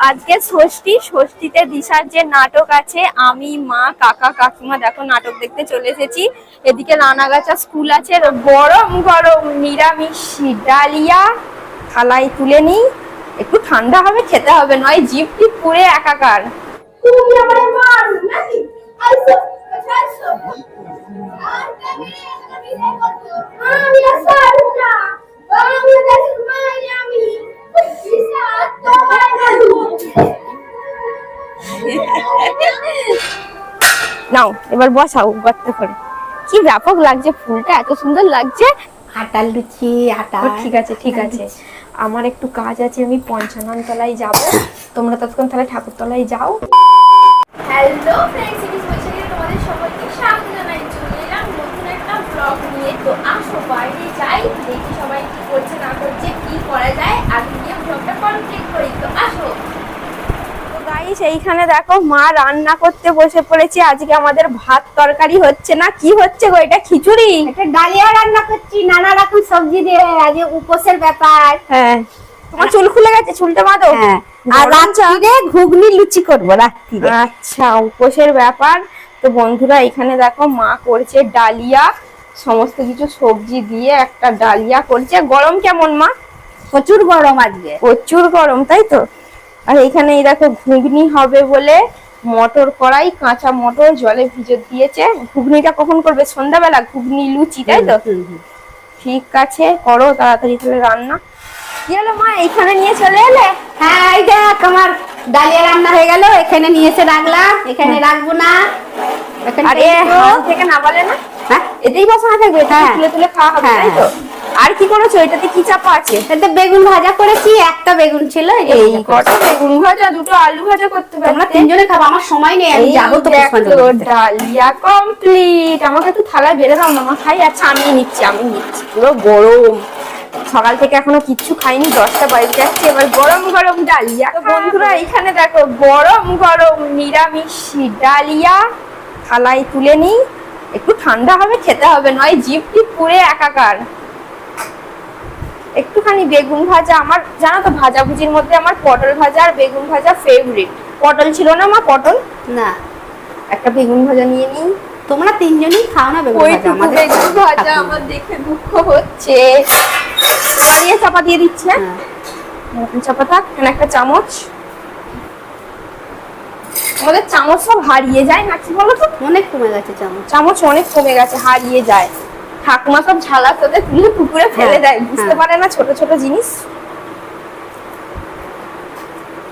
আজকে ষষ্ঠীতে দিশার যে নাটক আছে আমি মা কাকা কাকিমা দেখো নাটক দেখতে চলে এসেছি। এদিকে রানাগাছা স্কুল আছে, গরম গরম নিরামিষ ডালিয়া থালায় তুলে নিই, একটু ঠান্ডা হবে খেতে হবে, নয় জিভ টিপ পুরে একাকার। তুমি আমার মা নাকি আইসো আইসো আমি আসল না বাংলাদেশের মাই আমি নাও এবার বসাও গর্ত করে। কি ব্যাপক লাগছে, ফুলটা এত সুন্দর লাগছে। আটার লুচি আটা। ঠিক আছে ঠিক আছে, আমার একটু কাজ আছে, আমি পঞ্চানন তলায় যাব, তোমরা ততক্ষণ তাহলে ঠাকুর তলায় যাও। হ্যালো ফ্রেন্ডস, তোমাদের সকলকে স্বাগত জানাই। চলে এলাম নতুন একটা ব্লগ নিয়ে। তো আসো বাইরে যাই, দেখি সবাই কি করছে না করছে, কি করা যায়, আগে গিয়ে ব্লগটা কমপ্লিট করি। তো আসো। গাইস এইখানে দেখো মা রান্না করতে বসে পড়েছে। আজকে আমাদের ভাত তরকারি হচ্ছে না, কি হচ্ছে গো? এটা খিচুড়ি, এটা ডালিয়া রান্না করছি নানা রকম সবজি দিয়ে। আজকে উপোসের ব্যাপার। হ্যাঁ তোমার চুল খুলে গেছে, চুলটা বাঁধো। হ্যাঁ, আর রাত্রিরে ঘুগনি লুচি করবো রাত্রিরে। আচ্ছা উপোসের ব্যাপার। তো বন্ধুরা এখানে দেখো মা করছে ডালিয়া, সমস্ত কিছু সবজি দিয়ে একটা ডালিয়া করছে। গরম কেমন মা? প্রচুর গরম আজকে, প্রচুর গরম, তাই তো। আর এখানে এই দেখো ঘুগনি হবে বলে মটর কড়াই, কাঁচা মটর জলে ভিজে দিয়েছে। ঘুগনিটা কখন করবে? সন্ধ্যাবেলা ঘুগনি লুচি, তাই তো? ঠিক আছে করো তাড়াতাড়ি তাহলে রান্না। কি হলো মা এইখানে নিয়ে চলে এলে? হ্যাঁ এই দেখ আমার ডালিয়া রান্না হয়ে গেল, এখানে নিয়ে এসে রাখলাম। এখানে রাখবো না, আরে হাত থেকে না বলে না, হ্যাঁ এতেই বসানো থাকবে, তুলে তুলে খাওয়া হবে, তাই তো? আর কি করেছো? এটাতে কি চাপা আছে? এতে বেগুন ভাজা করেছি, একটা বেগুন ছিল। এই কটা বেগুন ভাজা, দুটো আলু ভাজা করতে পারো। তোমরা তিনজনে খাবো, আমার সময় নেই, আমি যাবো তো। Dahlia complete. আমাকে একটু থালায় বেড়ে দাও না, মা খাই। আচ্ছা আমি নিচ্ছি পুরো গরম, সকাল থেকে এখনো কিচ্ছু খাইনি, 10টা বাজে যাচ্ছে, এবার গরম গরম ডালিয়া। তো বন্ধুরা এখানে দেখো গরম গরম নিরামিষ ডালিয়া থালায় তুলে নিই, একটু ঠান্ডা হবে খেতে হবে, নয় জিভ টিপ পুরে একাকার। একটুখানি বেগুন ভাজা, আমার জানো তো ভাজাভুজির মধ্যে আমার পটল ভাজা আর বেগুন ভাজা ফেভারিট। পটল ছিল না মা? পটল না, একটা বেগুন ভাজা নিয়ে নিই। তোমরা তিনজনই খাও না বেগুন ভাজা, আমাদের বেগুন ভাজা আমার দেখে দুঃখ হচ্ছে। দিয়ে চাপা দিয়ে দিচ্ছে, চাপা থাক। একটা চামচ, আমাদের চামচ সব হারিয়ে যায় না, কি বলতো? অনেক কমে গেছে চামচ, চামচ অনেক কমে গেছে, হারিয়ে যায়। ঠাকুমা সব ঝালা তোদের তুলে পুকুরে ফেলে দেয়, বুঝতে পারে না ছোট ছোট জিনিস।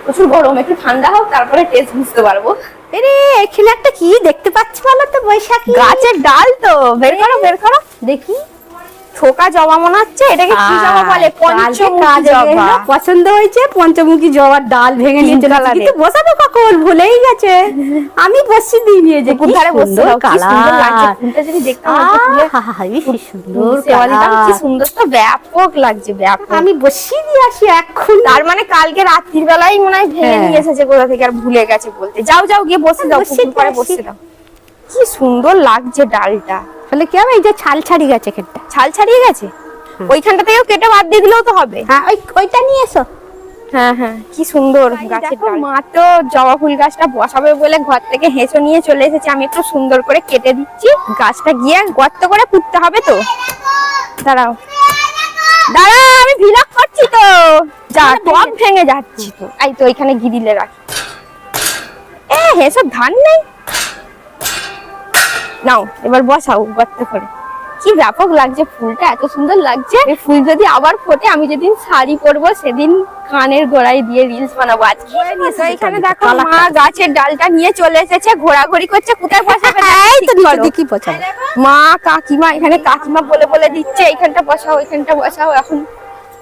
প্রচুর গরম, একটু ঠান্ডা হোক তারপরে টেস্ট বুঝতে পারবো। আরে এখানে একটা কি দেখতে পাচ্ছি বলো তো? বৈশাখী গাছের ডাল তো। বের করো বের করো দেখি। থোকা জবা মনে হচ্ছে, এটাকে কি জবা বলে? পঞ্চমুখী জবা। পছন্দ হয়েছে, পঞ্চমুখী জবার ডাল ভেঙে নিয়ে চলে আসি। কিন্তু বসাবো কখন ভুলেই গেছে, আমি বসি দিয়ে নিয়ে যে পুকুর ধারে বসে দাও, কি সুন্দর লাগছে ফুলটা। যদি দেখতাম সুন্দর কি সুন্দর, তো ব্যাপক লাগছে ব্যাপক। আমি বসি দিয়ে আসি এখন। তার মানে কালকে রাত্রির বেলায় মনে হয় ভেঙে নিয়ে এসেছে কোথা থেকে, আর ভুলে গেছে বলতে। যাও যাও গিয়ে বসে দাও, পুকুর পাড়ে বসে দাও। কি সুন্দর লাগছে ডালটা। তাহলে কি হবে? এই যে ছাল ছাড়িয়ে গেছে, কেটটা ছাল ছাড়িয়ে গেছে, ওইখানটা থেকেও কেটে বাদ দিয়ে দিলেও তো হবে। হ্যাঁ ওইটা নিয়ে এসো। হ্যাঁ হ্যাঁ কি সুন্দর গাছের ডাল। মা তো জবা ফুল গাছটা বসাবে বলে ঘর থেকে হেঁচো নিয়ে চলে এসেছে, আমি একটু সুন্দর করে কেটে দিচ্ছি। গাছটা গিয়ে গর্ত করে পুঁততে হবে তো। দাঁড়াও দাঁড়াও, আমি ভিলগ করছি তো। যা টব ভেঙে যাচ্ছি তো। এই তো এখানে গিরিলে রাখি। হেসব ধান নেই, নাও এবার বসাও গর্ত করে। কি ব্যাপক লাগছে ফুলটা, এত সুন্দর লাগছে। এই ফুল যদি আবার ফোটে, আমি যেদিন শাড়ি পরবো সেদিন কানের গোড়ায় দিয়ে রিলস বানাবো। আজকে এখানে দেখো মা গাছের ডালটা নিয়ে চলে এসেছে, ঘোরাঘুরি করছে কোথায় বসাবে। কি বসাবে মা কাকিমা, এখানে কাকিমা বলে বলে দিচ্ছে এইখানটা বসাও ওইখানটা বসাও। এখন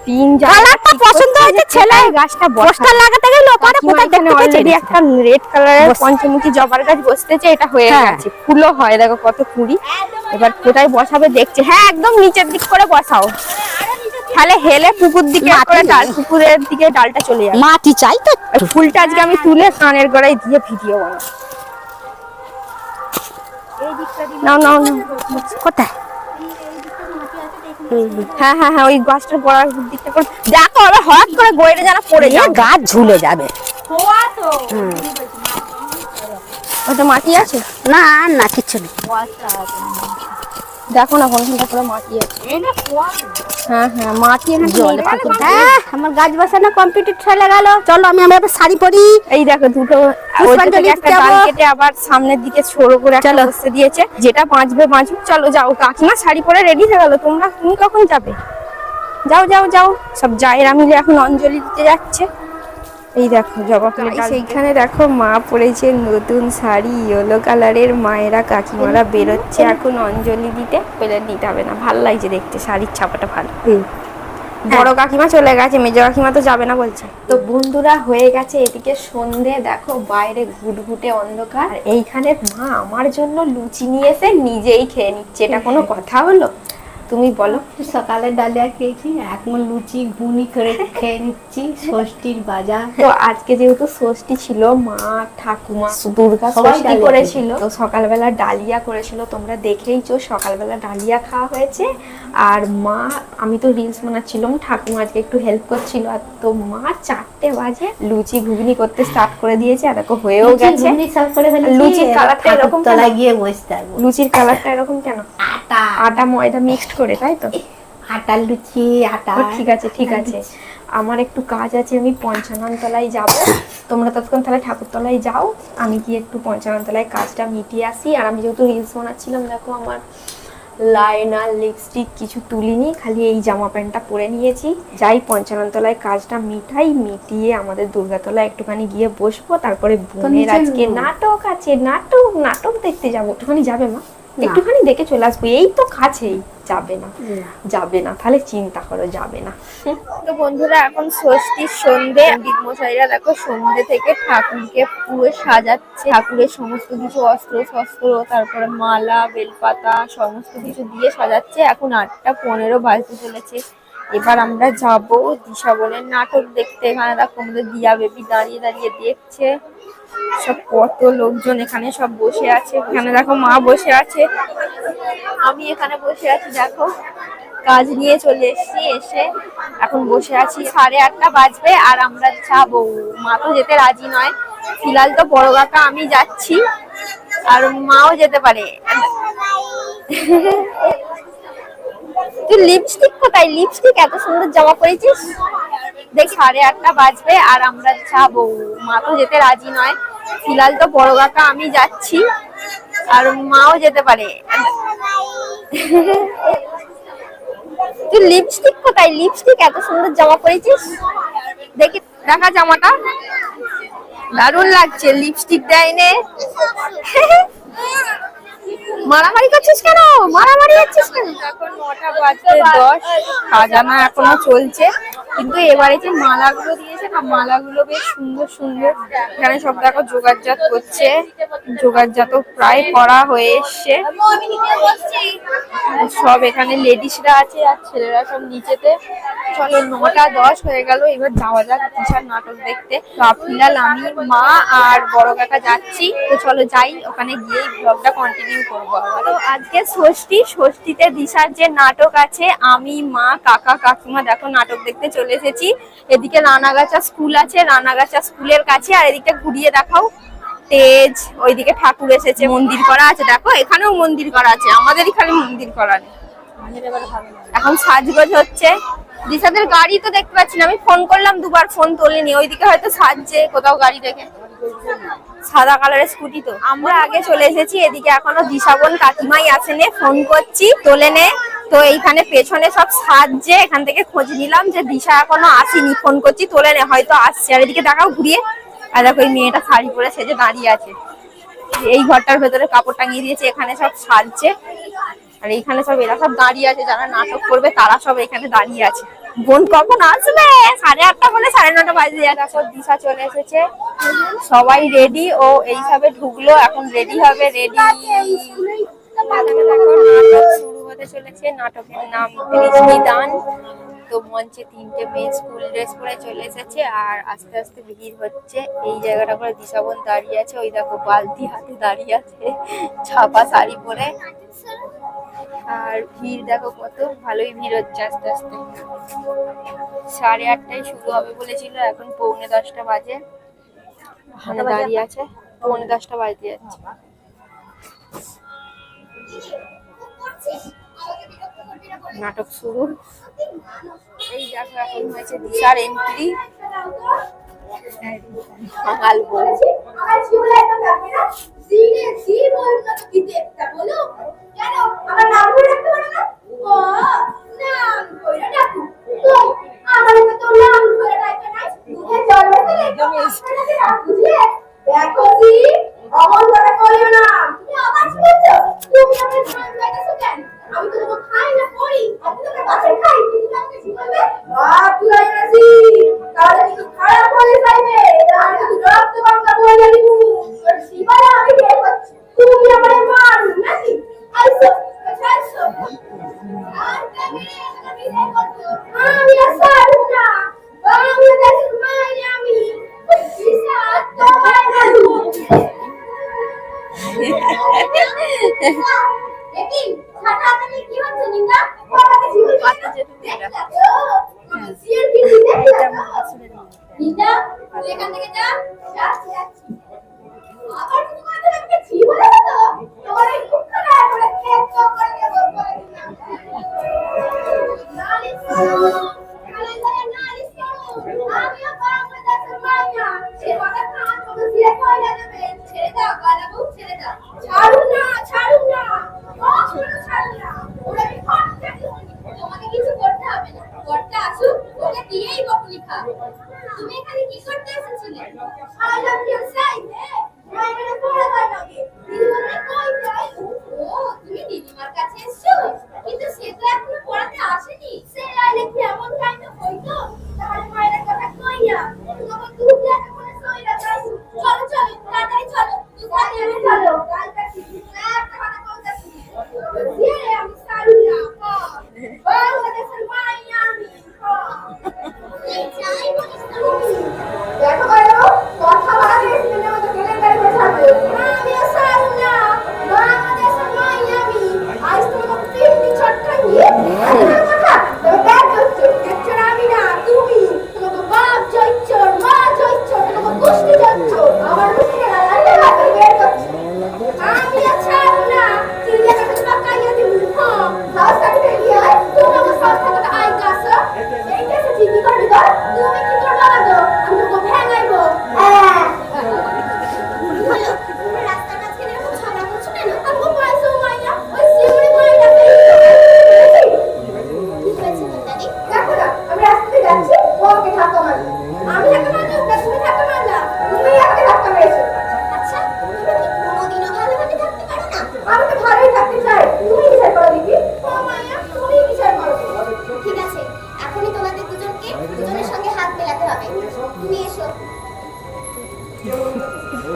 তিন কালারটা পছন্দ হয়েছে, ছেলে গাছটা পোস্টার লাগাতে গেল ওপারে কোথায় দেখতে অলরেডি একটা রেড কালারের পঞ্চমুখী জবার গাছ বসতেছে, এটা হয়ে গেছে। ফুলও হয় দেখো কত কুড়ি। এবার কোথায় বসাবে দেখছে। হ্যাঁ একদম নিচের দিক করে বসাও, তাহলে হেলে পুকুর দিকে পুকুরের দিকে ডালটা চলে যাবে। মাটি চাই তো। ফুলটা আজকে আমি তুলে কানের গোড়ায় দিয়ে ভিডিও বানাবো। নাও নাও কোথায়? হ্যাঁ হ্যাঁ হ্যাঁ ওই গাছটার গোড়ার দিকটা করে দেখো, আবার হঠাৎ করে গড়ে যেন পড়ে যায়, গাছ ঝুলে যাবে। ওটা মাটি আছে না না কিচ্ছু নেই। দেখো না কোনখানটা পুরো মাটি আছে। হ্যাঁ হ্যাঁ মাটি এখানে জলে আমার গাছ বসানো কমপ্লিট চলে গেল। চলো আমি আমার শাড়ি পরি। এই দেখো দুটো পুষ্পাঞ্জলি একটা ডাল কেটে আবার সামনের দিকে সরু করে একটা বসতে দিয়েছে, যেটা বাঁচবে বাঁচুক। চলো যাও, কাকিমা শাড়ি পরে রেডি হয়ে গেল। তুমি কখন যাবে? যাও যাও যাও, সব জায়েরা মিলে এখন অঞ্জলি দিতে যাচ্ছে। এই দেখো জবা ফুলের ডাল। সেইখানে দেখো মা পরেছে নতুন শাড়ি ইয়েলো কালারের। মায়েরা কাকিমারা বেরোচ্ছে এখন অঞ্জলি দিতে। পেলে নিতে হবে না, ভালো লাগছে দেখতে, শাড়ির ছাপাটা ভালো। বড় কাকিমা চলে গেছে, মেজো কাকিমা তো যাবে না বলছে। তো বন্ধুরা হয়ে গেছে এদিকে সন্ধে, দেখো বাইরে ঘুটঘুটে অন্ধকার। এইখানে মা আমার জন্য লুচি নিয়ে এসে নিজেই খেয়ে নিচ্ছে, এটা কোনো কথা হলো? তুমি বলো। সকালে ডালিয়া খেয়েছি, এখন লুচি ঘুগনি করে খেয়ে নিচ্ছি। ষষ্ঠীর বাজার তো আজকে যেহেতু ষষ্ঠী ছিল, মা ঠাকুমা দুর্গা ষষ্ঠী করেছিল, তো সকালবেলা ডালিয়া করেছিল। তোমরা দেখেইছো সকালবেলা ডালিয়া খাওয়া হয়েছে। আর মা, আমি তো রিলস বানাচ্ছিলাম, ঠাকুমা আজকে একটু হেল্প করছিল। আর তো মা 4টে বাজে লুচি ঘুগনি করতে স্টার্ট করে দিয়েছে। আর দেখো হয়েও গেছে। লুচির কালারটা এরকম তলায় গিয়ে বসতে হবে। লুচির কালারটা এরকম কেন? আটা ময়দা মিক্সড করে, তাই তো? আটার লুচি আটা। ঠিক আছে ঠিক আছে, আমার একটু কাজ আছে, আমি পঞ্চানন তলায় যাব। তোমরা ততক্ষণ তাহলে ঠাকুরতলায় যাও, আমি গিয়ে একটু পঞ্চানন তলায় কাজটা মিটিয়ে আসি। আর আমি যেহেতু রিলস বানাচ্ছিলাম, দেখো আমার লাইনার লিপস্টিক কিছু তুলিনি, খালি এই জামা প্যান্টটা পরে নিয়েছি। যাই পঞ্চানন তলায় কাজটা মিটিয়ে আমাদের দুর্গাতলায় একটুখানি গিয়ে বসবো। তারপরে বোনের আজকে নাটক আছে, নাটক দেখতে যাবো। একটুখানি যাবে মা? একটুখানি দেখে চলে আসবো, এই তো কাছেই। যাবে না তাহলে চিন্তা করো, যাবে না। তো বন্ধুরা এখন ষষ্ঠীর সন্ধে, মশাইরা দেখো সন্ধে থেকে ঠাকুরকে পুরো সাজাচ্ছে। ঠাকুরের সমস্ত কিছু অস্ত্র শস্ত্র, তারপরে মালা বেলপাতা সমস্ত কিছু দিয়ে সাজাচ্ছে। এখন 8:15 বাজতে চলেছে। এবার আমরা যাব দিশা বোনের নাটক দেখতে। এখানে দেখো আমাদের দিয়া বেবি দাঁড়িয়ে দাঁড়িয়ে দেখছে। সব কত লোকজন এখানে সব বসে আছে। এখানে দেখো মা বসে আছে, আমি এখানে বসে আছি। দেখো কাজ নিয়ে চলে এসেছি, এসে এখন বসে আছি। 8:30 বাজবে আর আমরা যাবো। মা তো যেতে রাজি নয়, ফিলহাল তো বড় কাকা আমি যাচ্ছি, আর মাও যেতে পারে। তুই লিপস্টিক কোথায়? লিপস্টিক এত সুন্দর জামা পরেছিস। দেখ 8:30 বাজবে আর আমরা যাবো। মা তো যেতে রাজি নয়, ফিলহাল তো বড় কাকা আমি যাচ্ছি, আর মাও যেতে পারে। তুই লিপস্টিক কোথায়? লিপস্টিক এত সুন্দর জামা পরেছিস। দেখি, দেখা জামাটা দারুণ লাগছে। লিপস্টিক দেয়নি। মারামারি করছিস কেন? মারামারি হচ্ছিস কেন? এখন 9:10, সাজানো এখনো চলছে। কিন্তু এবারে যে মালাগুলো দিয়েছে না, মালাগুলো বেশ সুন্দর সুন্দর। এখানে সব দেখো জোগাড়জাত করছে, জোগাড়জাত প্রায় করা হয়ে এসছে সব। এখানে লেডিসরা আছে আর ছেলেরা সব নিচেতে। চলো 9:10 হয়ে গেল, এবার যাওয়া যাক দিশার নাটক দেখতে। ফিলহাল আমি, মা আর বড় কাকা যাচ্ছি। তো চলো যাই, ওখানে গিয়ে ব্লগটা কন্টিনিউ করবো। তো আজকে ষষ্ঠীতে দিশার যে নাটক আছে, আমি, মা, কাকা, কাকিমা দেখো নাটক দেখতে চলে এসেছি। এদিকে রানাগাছা স্কুল আছে, রানাগাছা স্কুলের কাছে। আর এদিকে ঘুরিয়ে দেখাও তেজ, ওইদিকে ঠাকুর এসেছে, মন্দির করা আছে। দেখো এখানেও মন্দির করা আছে, আমাদেরই খালি মন্দির করা নেই। এখন সাজগোজ হচ্ছে। দিশাদের গাড়ি তো দেখতে পাচ্ছি না, আমি ফোন করলাম দুবার, ফোন তোলেনি। ওইদিকে হয়তো সাজছে কোথাও গাড়ি দেখে, সাদা কালারের স্কুটি। তো আমরা আগে চলে এসেছি, এদিকে এখনো দিশা বোন কাকিমাই আসেনি, ফোন করছি তোলে নে। তো এইখানে পেছনে সব সাজছে, এখান থেকে খোঁজ নিলাম যে দিশা এখনো আসেনি, ফোন করছি তোলে নে, হয়তো আসছে। আর এদিকে দেখাও ঘুরিয়ে, আর দেখো এই মেয়েটা শাড়ি পরে সেজে দাঁড়িয়ে আছে। এই ঘরটার ভেতরে কাপড় টাঙিয়ে দিয়েছে, এখানে সব সাজছে। আর এইখানে সব এরা সব দাঁড়িয়ে আছে, যারা নাটক করবে তারা সব এখানে দাঁড়িয়ে আছে। বোন কখন আসবে? 8:30 বলে 9:30 বাজে। সব দিশা চলে এসেছে, সবাই রেডি। ও এইভাবে ঢুকলো, এখন রেডি হবে। রেডি নাটক শুরু হতে চলেছে। নাটকের নাম দৃষ্টিদান। তো মঞ্চে 3টে মেয়ে স্কুল ড্রেস পরে চলে এসেছে, আর আস্তে আস্তে ভিড় হচ্ছে। এই জায়গাটা করে দিশা বোন দাঁড়িয়ে আছে, ওই দেখো বালতি হাতে দাঁড়িয়ে আছে, ছাপা শাড়ি পরে। আর ভিড় দেখো কত, ভালোই ভিড় হচ্ছে আস্তে আস্তে। 8:30টায় শুরু হবে বলেছিল, এখন 9:45 বাজে। ওখানে দাঁড়িয়ে আছে, 9:10 বাজতে যাচ্ছে। নাটক শুরু। এই দেখো এখন হয়েছে দিশার এন্ট্রি। বাঙাল বউ। দেখো জি অমন করে করিও না। তুমি আবার বলছো তুমি আমার নাম লাগাইছো কেন? আমি তো তোমাকে খাই না করি, আমি তো বাসে খাই, তুমি আমাকে শিখাবে? তুই আইনাছি তাহলে কিন্তু খারাপ হয়ে যাবে, তাহলে কিন্তু রক্ত বাংলা বলে দিব। তোর শিবালা আমি বের করছি, তুমি আমারে মার নাকি? আইসো আইসো আর তুমি এটা বিয়ে করছো। আমি আর সারু না, বাংলাদেশের মাইনে আমি ওই দিশা তোমায় না দেবো। দেখি ছাতা তুমি কি হচ্ছে নিন্দা? বাবাকে জীবন কাটতে দেখলা তো? সিএর কি দেখলা? নিন্দা তুই এখান থেকে যা। যাচ্ছি যাচ্ছি। আবার তুমি আমাদের আমাকে ছি বলে তো? তোমার এই মুখ খারাপ করে খেত চক করে দেব বলে দিলাম। নালিশ করো। নালিশ করো। আমিও বাংলাদেশের মাইনা। সে কথা কান করে দিয়ে কইলা দেবে। ছেড়ে দাও গালাবু ছেড়ে দাও। ছাড়ু না ছাড়ু না। ছাড়ু না। ওরা কি করতে তোমাকে কিছু করতে হবে না। করতে আসুক ওকে দিয়েই বকুলি খা। তুমি এখানে কি করতে এসেছিলে? আই লাভ ইউ সাইডে। মাইনে পড়া হয় নাকি? দিদিমার কই যাই? ও তুমি দিদিমার কাছে এসছো? কিন্তু সে তো এখনো পড়াতে আসেনি। সে আইলে কি এমন কাণ্ড হইতো? তাহলে মায়ের কথা কইয়া তোমাকে দুধ দেখা করে সইরা যাই। চলো চলো তাড়াতাড়ি চলো। তুই আমি চলো। কালটা একটা কথা বলতেছি। দিয়ে আমি সারু না। বাংলাদেশের মাইয়া আমি। এই যাই বলিস তুমি। দেখো বাইরো কথা বাড়ালে সিনেমা মতো কেলেঙ্কারি করে ছাড়বে। আমি সারু না। বাংলাদেশের মাইয়া আমি। আজ তোমাকে পিন্ডি ছটকা নিয়ে কথা তবে ব্যাগ করছো। দেখছো না আমি না তুমি। তোমাকে বাপ জয়চোর মা জয়চোর তোমাকে কুষ্টি জয়চোর। আমার মুখে লাগালে হাতে বের করছো। আমি ছাড়ু না। চিড়িয়া কাছে পাকাইয়া দিব। হ্যাঁ হাউস কাটতে গিয়ে তোমাকে সব থেকে আই কাছে এই কাছে ঠিকই করবি তো তুমি কি করবা লাগো আমি তোকে ভেঙাইবো। হ্যাঁ হলো তুমি রাস্তার মাঝখানে এরকম ঝগড়া করছো কেন? আমি পাইছো মাইয়া ওই সিউড়ি মাইয়া কি হয়েছে দাদি? দেখো না আমি রাস্তায় যাচ্ছি ওকে ধাক্কা মারলো। আমি ধাক্কা মারলাম না তুমি ধাক্কা মারলা। তুমি আমাকে ধাক্কা মেরেছো। আচ্ছা তুমি কি কোনোদিনও ভালোভাবে থাকতে পারো না? আমি তো ভালোই থাকতে চাই। তুমি বিচার করো দিদি। ও মাইয়া তুমি বিচার করো। ঠিক আছে এখনই তোমাদের দুজনের সঙ্গে হাত মেলাতে হবে। তুমি এসো।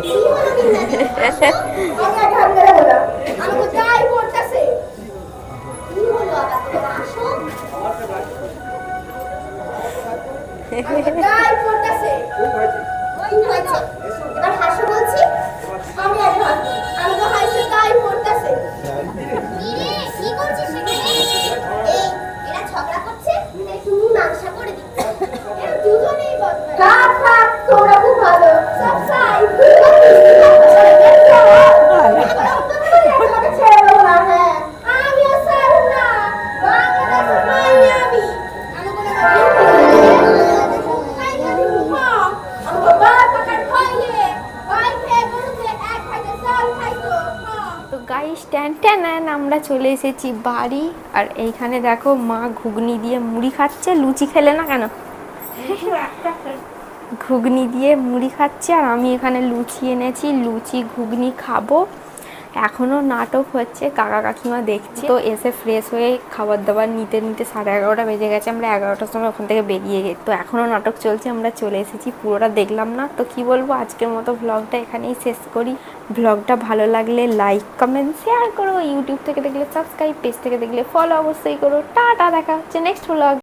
কি হলো বিন্দাদি? আমি আগে হাত মেলা বললাম। আমি তো যাই করতেছে। কি হলো আবার তোমার আসো। আমি তো যাই করতেছে। কি হয়েছে? এবার হাসো বলছি। আমি আগে হাসবো। আমি তো হাসতে তাই করতেছে। কি করছিস সেখানে? এই এরা ঝগড়া করছে তাই তুমি মাংসা করে দিচ্ছ। এরা দুজনেই বদমাশ। থাক থাক তোমরা খুব ভালো। সব সাই ছেড়ে দেবো না। হ্যাঁ আমিও ছাড়ব না। বাংলাদেশের মাইয়া আমি। আমি কোনো তো গাইস ট্যান আমরা চলে এসেছি বাড়ি। আর এইখানে দেখো মা ঘুগনি দিয়ে মুড়ি খাচ্ছে। লুচি খেলে না কেন? ঘুগনি দিয়ে মুড়ি খাচ্ছে আর আমি এখানে লুচি এনেছি। লুচি ঘুগনি খাবো। এখনো নাটক হচ্ছে, কাকা কাকিমা দেখছে। তো এসে ফ্রেশ হয়ে খাবার দাবার নিতে 11:30 বেজে গেছে। আমরা 11টার সময় ওখান থেকে বেরিয়ে গেছি। তো এখনো নাটক চলছে, আমরা চলে এসেছি। পুরোটা দেখলাম না। তো কি বলবো, আজকের মতো ভ্লগটা এখানেই শেষ করি। ভ্লগটা ভালো লাগলে লাইক কমেন্ট শেয়ার করো। ইউটিউব থেকে দেখলে সাবস্ক্রাইব, পেজ থেকে দেখলে ফলো অবশ্যই করো। টাটা, দেখা হচ্ছে নেক্সট ভ্লগ।